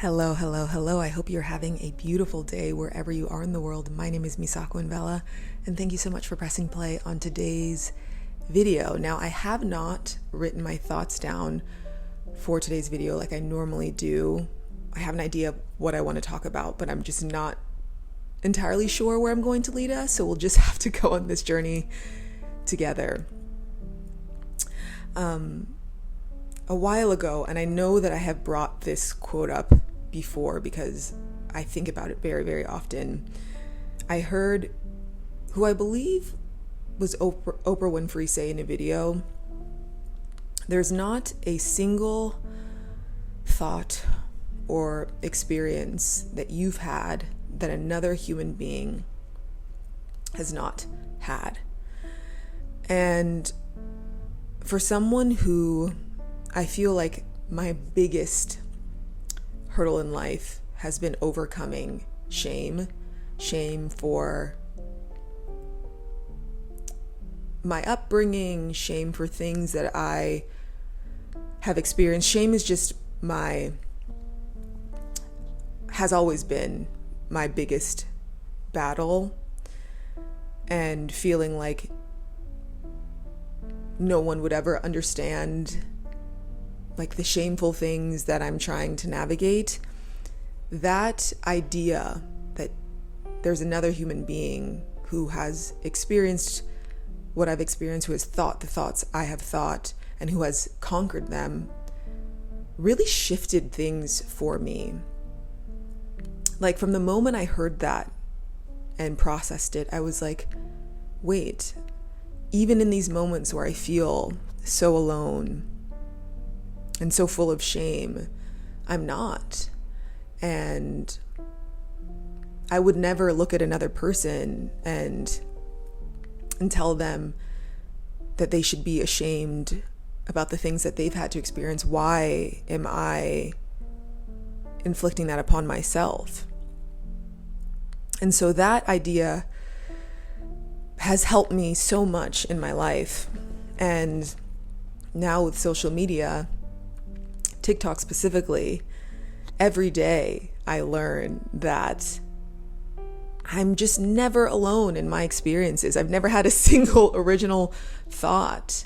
Hello, hello, hello. I hope you're having a beautiful day wherever you are in the world. My name is Misako Envela, and thank you so much for pressing play on today's video. Now, I have not written my thoughts down for today's video like I normally do. I have an idea of what I want to talk about, but I'm just not entirely sure where I'm going to lead us, so we'll just have to go on this journey together. A while ago, and I know that I have brought this quote up before because I think about it very, very often. I heard who I believe was Oprah Winfrey say in a video, there's not a single thought or experience that you've had that another human being has not had. And for someone who I feel like my biggest hurdle in life has been overcoming shame for my upbringing, shame for things that I have experienced. Shame is just has always been my biggest battle, and feeling like no one would ever understand like the shameful things that I'm trying to navigate. That idea that there's another human being who has experienced what I've experienced, who has thought the thoughts I have thought, and who has conquered them, really shifted things for me. Like from the moment I heard that and processed it, I was like, wait, even in these moments where I feel so alone and so full of shame, I'm not. And I would never look at another person and tell them that they should be ashamed about the things that they've had to experience. Why am I inflicting that upon myself? And so that idea has helped me so much in my life. And now with social media, TikTok specifically, every day I learn that I'm just never alone in my experiences. I've never had a single original thought.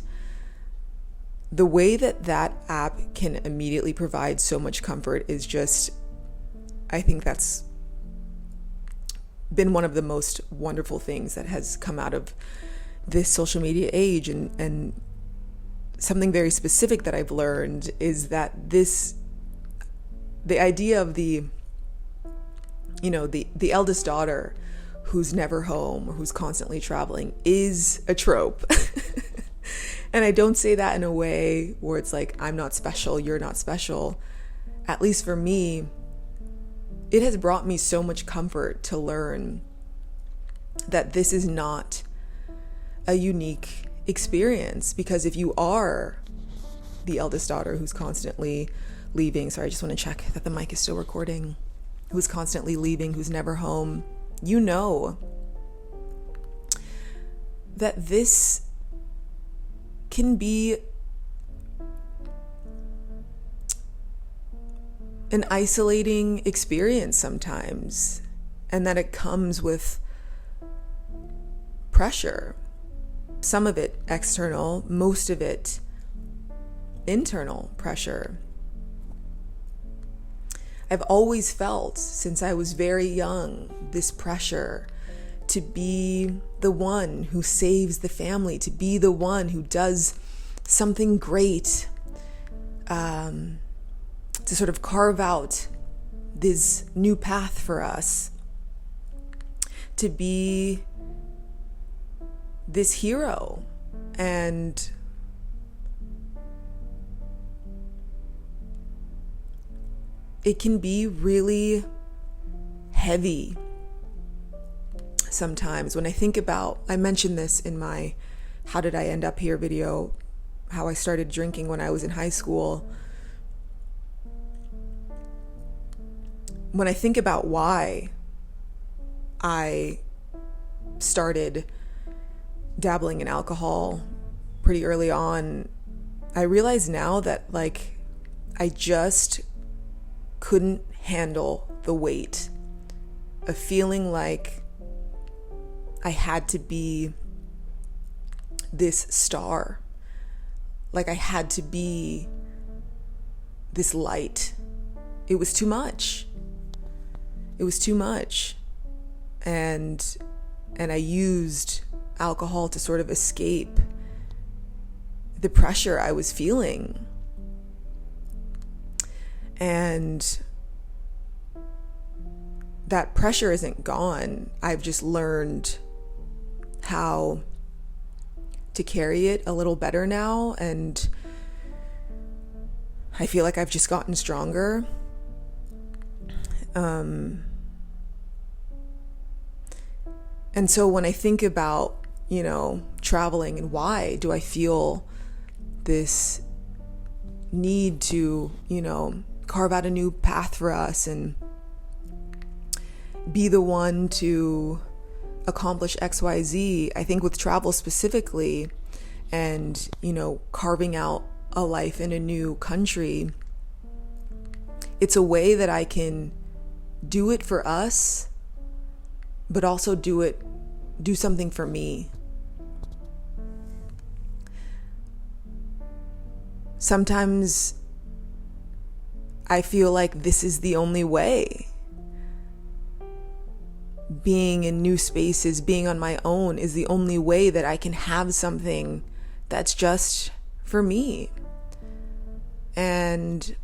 The way that app can immediately provide so much comfort is just, I think that's been one of the most wonderful things that has come out of this social media age. And something very specific that I've learned is that the idea of the eldest daughter who's never home or who's constantly traveling is a trope. And I don't say that in a way where it's like, I'm not special, you're not special. At least for me, it has brought me so much comfort to learn that this is not a unique experience. Because if you are the eldest daughter who's constantly leaving, sorry, I just want to check that the mic is still recording, who's constantly leaving, who's never home, you know that this can be an isolating experience sometimes, and that it comes with pressure. Some of it external, most of it internal pressure. I've always felt since I was very young this pressure to be the one who saves the family, to be the one who does something great, to sort of carve out this new path for us, to be this hero. And it can be really heavy sometimes. When I think about, I mentioned this in my How Did I End Up Here video, how I started drinking when I was in high school. When I think about why I started dabbling in alcohol pretty early on, I realize now that like I just couldn't handle the weight of feeling like I had to be this star, like I had to be this light. It was too much. It was too much. And I used alcohol to sort of escape the pressure I was feeling. And that pressure isn't gone. I've just learned how to carry it a little better now, and I feel like I've just gotten stronger. And so when I think about, traveling and why do I feel this need to, carve out a new path for us and be the one to accomplish XYZ, I think with travel specifically and, carving out a life in a new country, it's a way that I can do it for us, but also do something for me. Sometimes I feel like this is the only way. Being in new spaces, being on my own is the only way that I can have something that's just for me. And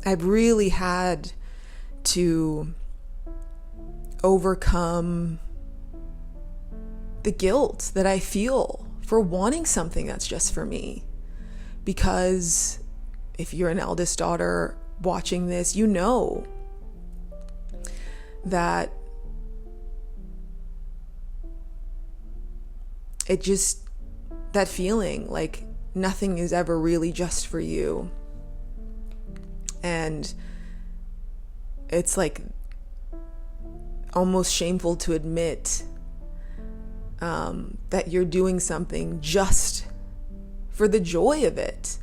I've really had to overcome the guilt that I feel for wanting something that's just for me. Because if you're an eldest daughter watching this, you know that that feeling like nothing is ever really just for you. And it's like almost shameful to admit that you're doing something just for the joy of it.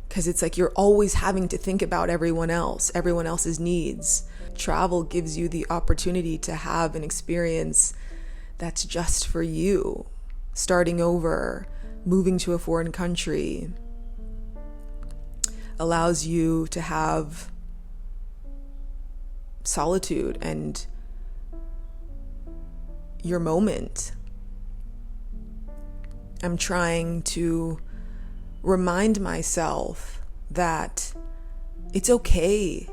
Because it's like you're always having to think about everyone else's needs. Travel gives you the opportunity to have an experience that's just for you. Starting over, moving to a foreign country, allows you to have solitude and your moment. I'm trying to remind myself that it's okay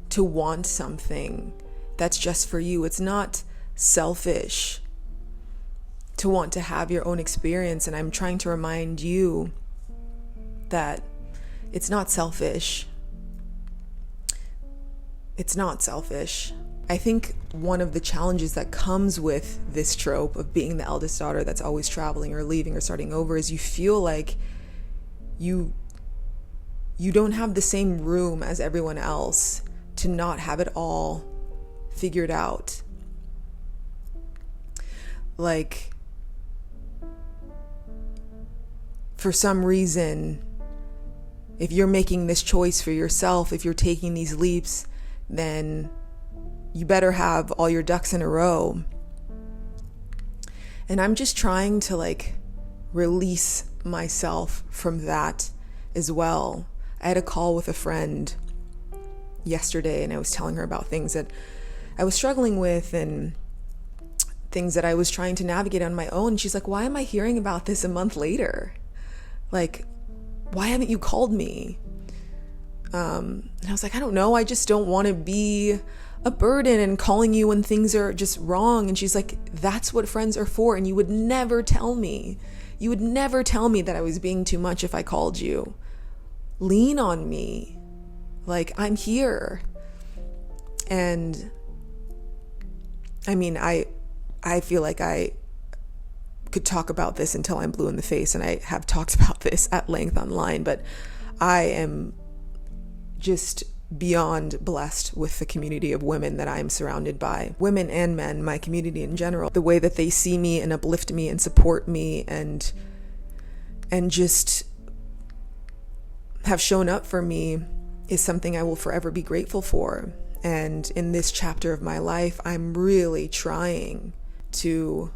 to want something that's just for you. It's not selfish to want to have your own experience. And I'm trying to remind you that it's not selfish. It's not selfish. I think one of the challenges that comes with this trope of being the eldest daughter that's always traveling or leaving or starting over is you feel like you don't have the same room as everyone else to not have it all figured out. Like, for some reason, if you're making this choice for yourself, if you're taking these leaps, then you better have all your ducks in a row. And I'm just trying to release myself from that as well. I had a call with a friend yesterday and I was telling her about things that I was struggling with and things that I was trying to navigate on my own. She's like, why am I hearing about this a month later? Why haven't you called me? And I was like, I don't know. I just don't want to be a burden and calling you when things are just wrong. And she's like, that's what friends are for. And you would never tell me. You would never tell me that I was being too much if I called you. Lean on me. I'm here. And I mean, I feel like I could talk about this until I'm blue in the face, and I have talked about this at length online, but I am just beyond blessed with the community of women that I'm surrounded by. Women and men, my community in general, the way that they see me and uplift me and support me and just have shown up for me is something I will forever be grateful for. And in this chapter of my life, I'm really trying to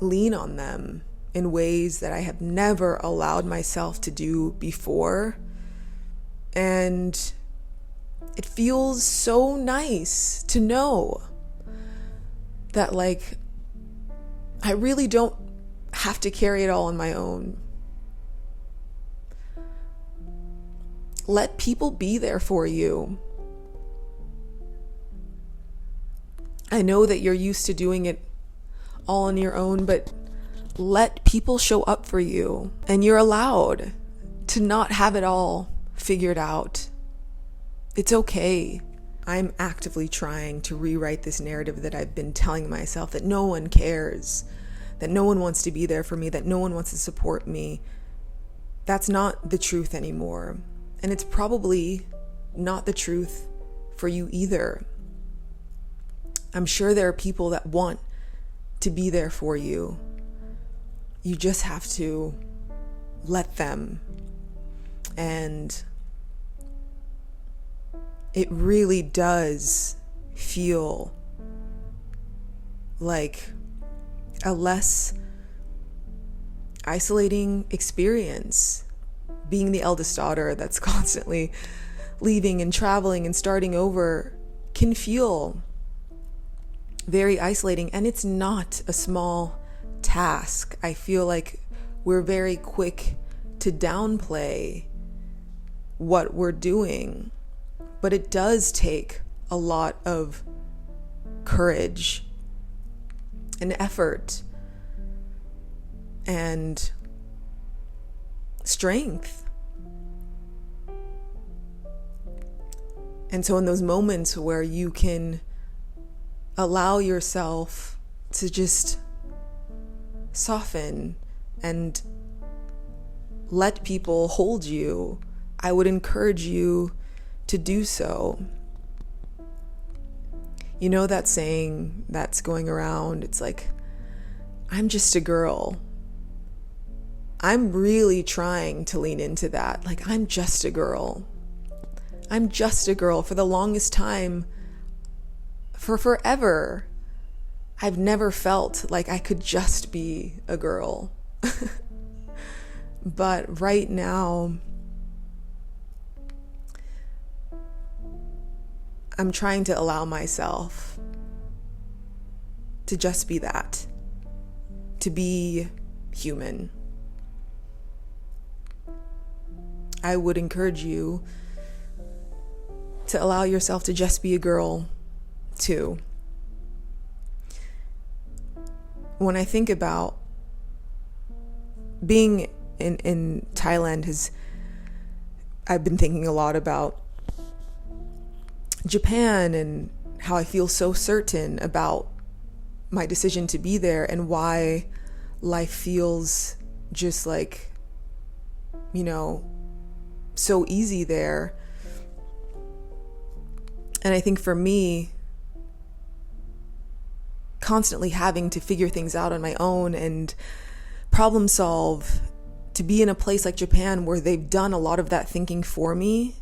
lean on them in ways that I have never allowed myself to do before. And it feels so nice to know that, like, I really don't have to carry it all on my own. Let people be there for you. I know that you're used to doing it all on your own, but let people show up for you, and you're allowed to not have it all figured out. It's okay. I'm actively trying to rewrite this narrative that I've been telling myself, that no one cares, that no one wants to be there for me, that no one wants to support me. That's not the truth anymore. And it's probably not the truth for you either. I'm sure there are people that want to be there for you. You just have to let them. And it really does feel like a less isolating experience. Being the eldest daughter that's constantly leaving and traveling and starting over can feel very isolating, and it's not a small task. I feel like we're very quick to downplay what we're doing, but it does take a lot of courage and effort and strength. And so in those moments where you can allow yourself to just soften and let people hold you, I would encourage you to do so. You know that saying that's going around, it's like, I'm just a girl. I'm really trying to lean into that. Like, I'm just a girl. I'm just a girl. For the longest time, for forever, I've never felt like I could just be a girl. But right now, I'm trying to allow myself to just be that, to be human. I would encourage you to allow yourself to just be a girl too. When I think about being in Thailand, I've been thinking a lot about Japan and how I feel so certain about my decision to be there and why life feels just like, so easy there. And I think for me, constantly having to figure things out on my own and problem solve, to be in a place like Japan where they've done a lot of that thinking for me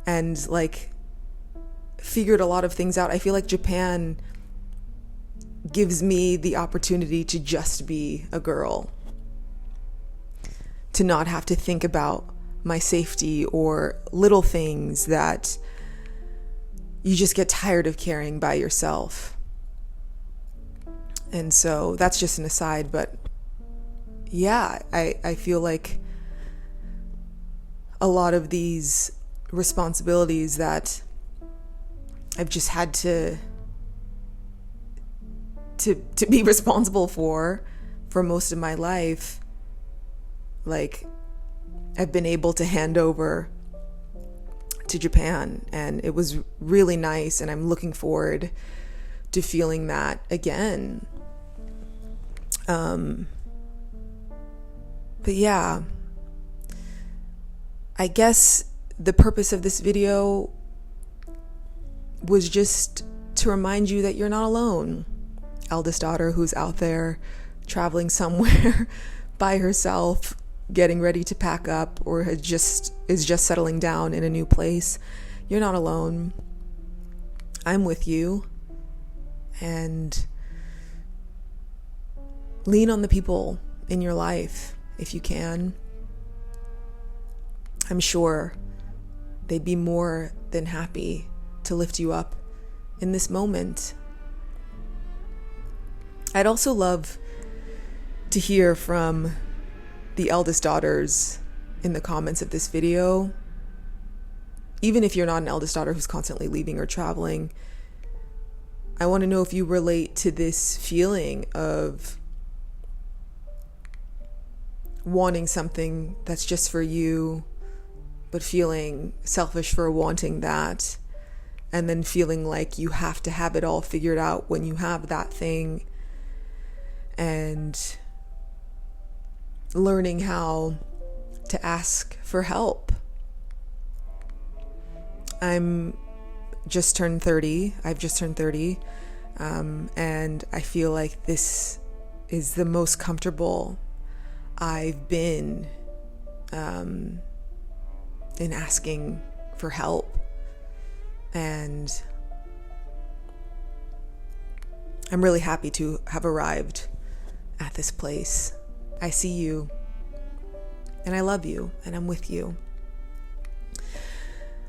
and like figured a lot of things out. I feel like Japan gives me the opportunity to just be a girl, to not have to think about my safety or little things that you just get tired of carrying by yourself. And so that's just an aside, but yeah, I feel like a lot of these responsibilities that I've just had to be responsible for most of my life, like I've been able to hand over to Japan, and it was really nice, and I'm looking forward to feeling that again. But yeah, I guess the purpose of this video was just to remind you that you're not alone. Eldest daughter who's out there traveling somewhere by herself, getting ready to pack up or is just settling down in a new place, you're not alone. I'm with you. And lean on the people in your life if you can. I'm sure they'd be more than happy to lift you up in this moment. I'd also love to hear from the eldest daughters in the comments of this video. Even if you're not an eldest daughter who's constantly leaving or traveling, I want to know if you relate to this feeling of wanting something that's just for you, but feeling selfish for wanting that, and then feeling like you have to have it all figured out when you have that thing, and learning how to ask for help. I've just turned 30, and I feel like this is the most comfortable I've been in asking for help. And I'm really happy to have arrived at this place. I see you, and I love you, and I'm with you.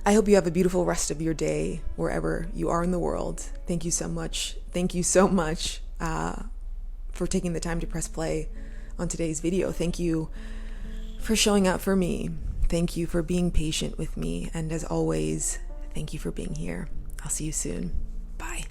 I hope you have a beautiful rest of your day wherever you are in the world. Thank you so much. Thank you so much for taking the time to press play on today's video. Thank you for showing up for me. Thank you for being patient with me. And as always, thank you for being here. I'll see you soon. Bye.